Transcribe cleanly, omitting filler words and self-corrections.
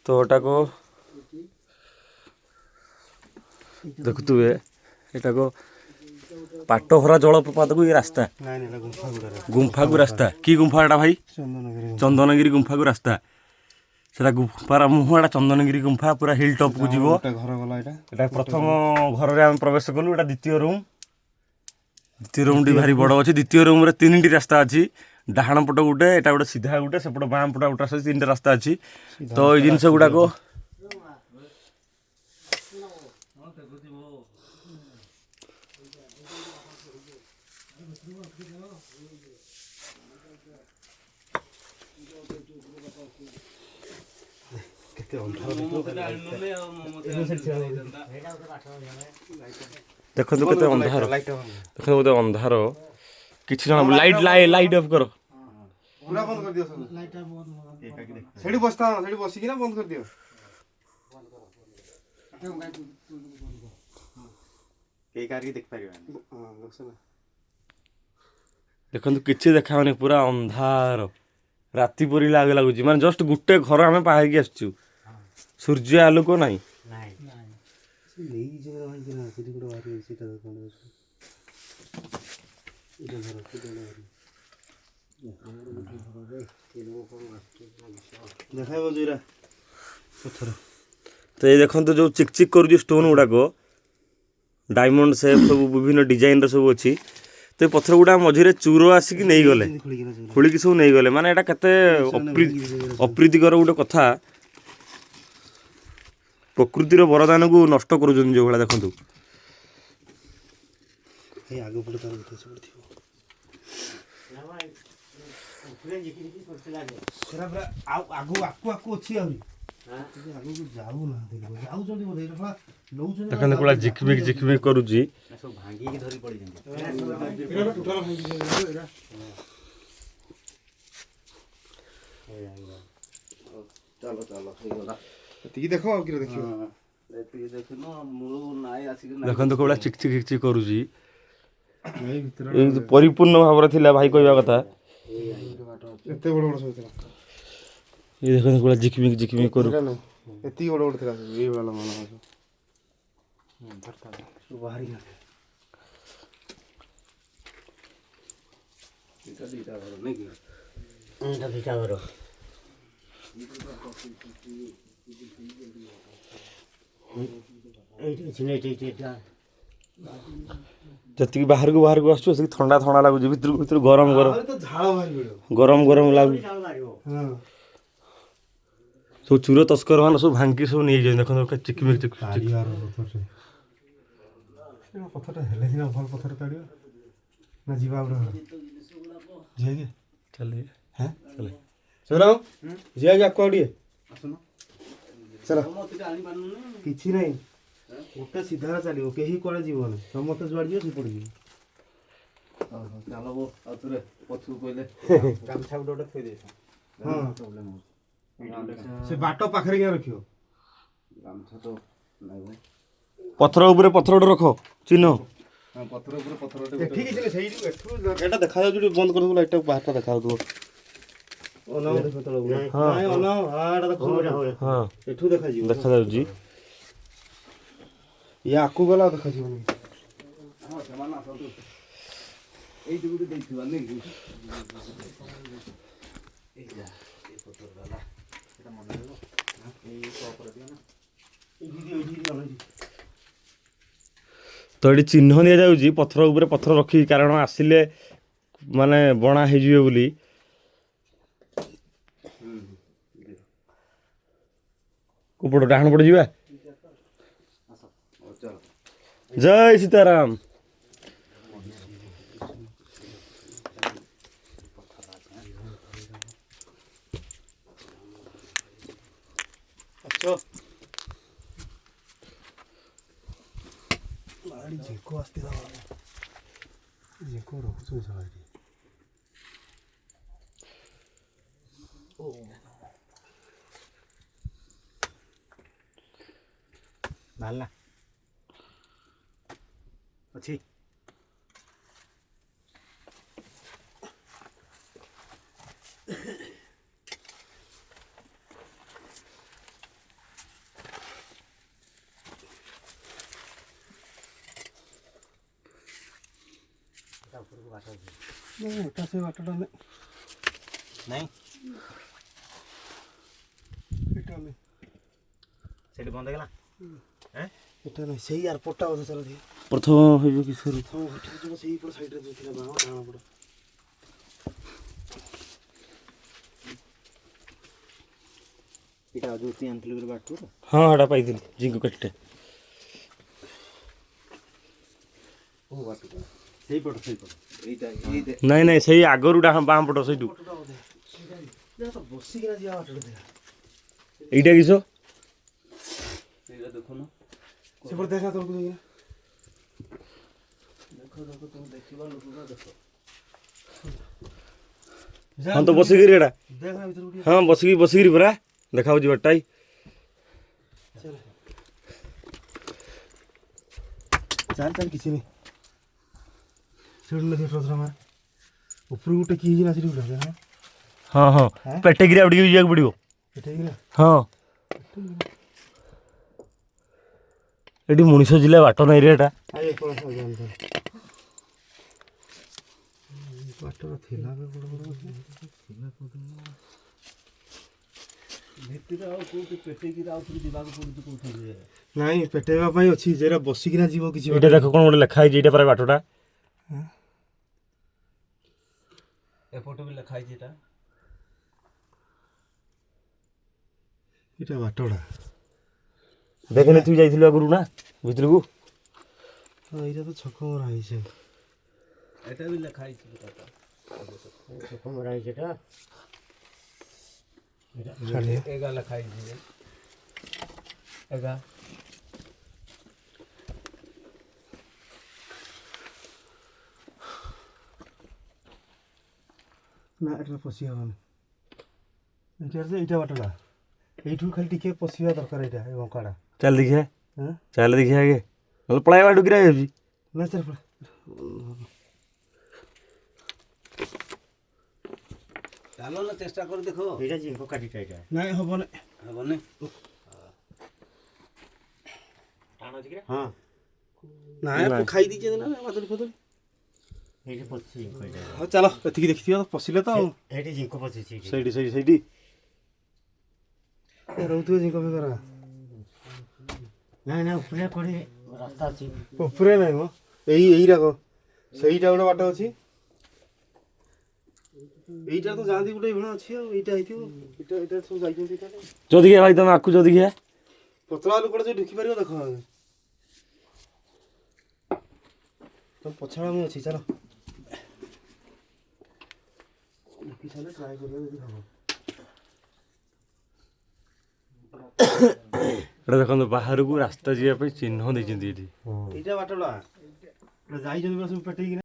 तो एटा को देखुवे एटा को पाटहरा जलप्रपात को ये रास्ता गुंफा को रास्ता की गुंफा एटा भाई चंदनगिरी गुंफा को रास्ता सेटा गुंफार मुहँ चंदनगिरी गुंफा पूरा हिल टॉप को जीवो एटा प्रथम घर रे हम प्रवेश कलु एटा द्वितीय रूम टी भारी बड़ अच्छी द्वितीय रूम रे 3टी रास्ता अच्छी डाहाण पट गुटे एटा गोटे सीधा गुटे सेपट बाम पट गुटे 3टा रास्ता अच्छी तो ये जिनस गुड़ाक देखो केते अंधार देखो केते अंधार किछि जण लाइट लाइट ऑफ करो पूरा बंद कर दियो सब लाइट बंद सेडी बसता सेडी बसी कि ना बंद कर दियो के कार की देख परिबा हां बसना देखो किछि देखावनी पूरा अंधार राति परी लागुच माने जस्ट गुटे घर आम बाहर की आसचु सूर्य आलोक नहीं तो ये देखो जो चिक चिक कर स्टोन गुड़ाक डायमंड सेप सब विभिन्न डिजाइन सब अच्छी तो पत्थर गुड़ा मझे चूर आसिक नहीं गले खोलिकी सब नहीं गले माने एटा केते अप्रीतिकर गोटे कथा प्रकृतिर वरदान को नष्ट कर जो भाई देखु देखते जिकमिक जिकमिक करुची देखते कौड़ा चिक चिक चिक करुची परिपूर्ण भाव थिला भाई कहवा कथा ये देखो कौड़ा जिकमिक जिकमिक करू एती बड़ बड़ थिला ए वाला मन बाहरी ना इटा दीटा घर नहीं कि इटा दीटा घर जति बाहर को आसु ठंडा ठंडा लगुच भीतर भीतर गरम गरम गरम लगु सब चूर तस्कर मान सब भांगी सब नहीं जाए देख चिकमिक चिक पथरटा हेले सिना भल पथर ताड़ियो ना जीवा जे चले हैं चले चलो जे जा कोडिए आसुनो चलो किछि नहीं ओटे सीधा चलियो केही कोळे जीवन समस्त जुआड जियो से पड़ जियो चलो वो आतुरे पछु कोइले गामछा गुडोटे थई दे हां प्रॉब्लम हो से बाटो पाखरे के रखियो गामछा तो नहीं पत्थर ऊपर पत्थर रख चिन्ह हां पत्थर ऊपर पत्थर ठीक है सही एठू एटा देखा जाउ बंद कर दो लाइट बाहर देखा दो ओना देखो तळ हां ओना आडा देखो हां एठू देखा जाउ जी ये आकु गला देखा जीवन हां समान आसो तो एई दुगुडी देइथिबा नै ए जा ए पत्थर वाला एटा मन लागो ए तो ऊपर दियो ना ए दीदी आलो तो ये चिन्ह दि जाऊँगी पत्थर उपर पत्थर रखी कारण आसिले माने बणा हो बोली कोपड़ डाहाण पड़ जा जय सीताराम जेको आस्ते जेको रखु सवारी ओ भाला अच्छी ଏଟା ସେ ବାଟଟା ନାଇଁ ଏଟା ନାହିଁ ସେଇଠି ବନ୍ଦ ହେଇଗଲା ଏଟା ନାହିଁ ସେଇ ଏୟାରପୋର୍ଟଟା ବୋଧେ ଚାଲ ଦେଖି ପ୍ରଥମ ହେଇଯିବ କିଶୋର ପ୍ରଥମ ଘଟିକି ଯିବ ସେଇ ପଟ ସାଇଡ଼ରେ ଯେଉଁ ଥିଲା ବାଣ ଡାହାଣ ପଟ ଏଇଟା ଯେଉଁ ତୁ ଆଣିଥିଲୁ ଗୋଟେ ବାଟରୁ ହଁ ହେଟା ପାଇଥିଲି ଜିଙ୍କ କାଠିଟେ କୋଉ ବାଟରୁ ସେଇପଟ ଏଇଟା ଏଇଟା ନାଇଁ ନାଇଁ ସେଇ ଆଗରୁ ବାଁ ପଟ ସେଇଠୁ ପଟଟା ବୋଧେ ସେଇଟା ତ ବସିକିନା ଯିବା ବାଟଟା ଥିଲା ଏଇଟା କିସ ସେଇଟା ଦେଖୁନ ସେପଟେ ଦେଖା ତଳକୁ ଯାଇକିନା ଦେଖ ତମେ ଦେଖିବ ଲୋକଟା ଦେଖ ହଁ ତ ବସିକିରି ଏଟା ଦେଖ ନା ଭିତରକୁ ଟିକେ ହଁ ବସିକିରି ପରା ଦେଖାଉଛି ବାଟଟାଇ ଚାଲ ଚାଲ କିଛି ନାହିଁ ସେଠୁ ନଥିବ ଟ୍ରଥର ମାର ଉପରକୁ ଟେକି ହେଇଛି ନା ସେଠି ଗୋଟେ ହଁ ହଁ ପେଟେକିରି ଆଉ ଟିକେ ଯିବାକୁ ପଡ଼ିବ ଏଠି ହେଇକିନା ହଁ ଏଠି ମଣିଷ ଜିଲ୍ଲା ବାଟ ନାହିଁ ରେ ଏଟା ଆଏ କ'ଣ ଜାଣିଥା ବାଟର ଥିଲା ଭିତରେ ଆଉ କୋଉଠି ପେଟେଇକିରି ଆଉ ଥରେ ଯିବାକୁ ପଡୁଛି କୋଉଠି ନାଇଁ ପେଟେଇବା ପାଇଁ ଅଛି ଯେରା ବସିକିନା ଯିବ କିଛି ଏଇଟା ଦେଖ କ'ଣ ଗୋଟେ ଲେଖା ହେଇଛି ଏଇଟା ପରା ବାଟଟା ଏପଟେ ବି ଲେଖା ହେଇଛି ଏଇଟା ଏଇଟା ବାଟଟା ଦେଖେନି ତୁ ଯାଇଥିଲୁ ଆଗରୁ ନା ଭିତରକୁ ହଁ ଏଇଟା ତ ଛକ ମରା ହେଇଛି ଏଇଟା ବି ଲେଖା ହେଇଛି ଛକ ମରା ହେଇଛି ଏଟା ଏଗା ଲେଖା ହେଇଛି ଏଗା ନା ଏଟା ପଶି ହେବନି ଏଇଟା ବାଟଟା এইঠু খালি টিকে পশিবা দরকার এটা এই বঙ্কাটা ଚାଲ ଦେଖିଆ হ্যাঁ ଚାଲ ଦେଖିଆ ଆଗେ ନହେଲେ ପଳାଇବା ଡୁକିରା ଯାଉଛି না চাল ଚାଲ ନା ଚେଷ୍ଟା କରି ଦେଖ এইটা জিঙ্ক কাটিটা এটা না হব না ହବନି টান আছে কি হ্যাঁ না একটু খাই দিছে না বাদল ফদল এইটা পড়ছি জিঙ্ক এটা হ্যাঁ চলো এতিকি দেখিথিবা পশিলে তো এইটা জিঙ্ক পড়ছি ସେଇଠି ରହୁଥିବେ ଜିଙ୍କ ଫିଙ୍କରା ନାଇଁ ନାଇଁ ଉପରେ କୋଉଠି ରାସ୍ତା ଅଛି ଉପରେ ନାହିଁ ମ ଏଇରାକ ସେଇଟା ଗୋଟେ ବାଟ ଅଛି এইটা তো ଯାଆନ୍ତି ଗୋଟେ ଏଇଭଳିଆ ଅଛି ଆଉ ଏଇଟା ହେଇଥିବ ଏଇଟା ସବୁ ଯାଇଛନ୍ତି ଏଇଟା ଯଦିକିଆ ଭାଇ ତମେ ଆକୁ ଯଦିକିଆ ପତଳା ଲୋକଟା ଯେ ଢୁକି ପାରିବ ଦେଖ ତମ ପଛାଳ ମୁଁ ଅଛି ଚାଲ ଢୁକି ସାରିଲେ ଟ୍ରାଏ କରିବା ଯଦି ହବ ଏଟା ଦେଖନ୍ତୁ ବାହାରକୁ ରାସ୍ତା ଯିବା ପାଇଁ ଚିହ୍ନ ଦେଇଛନ୍ତି ଏଠି এইটা বাটলা ଯାଇଛନ୍ତି ସବୁ ପେଟେଇକି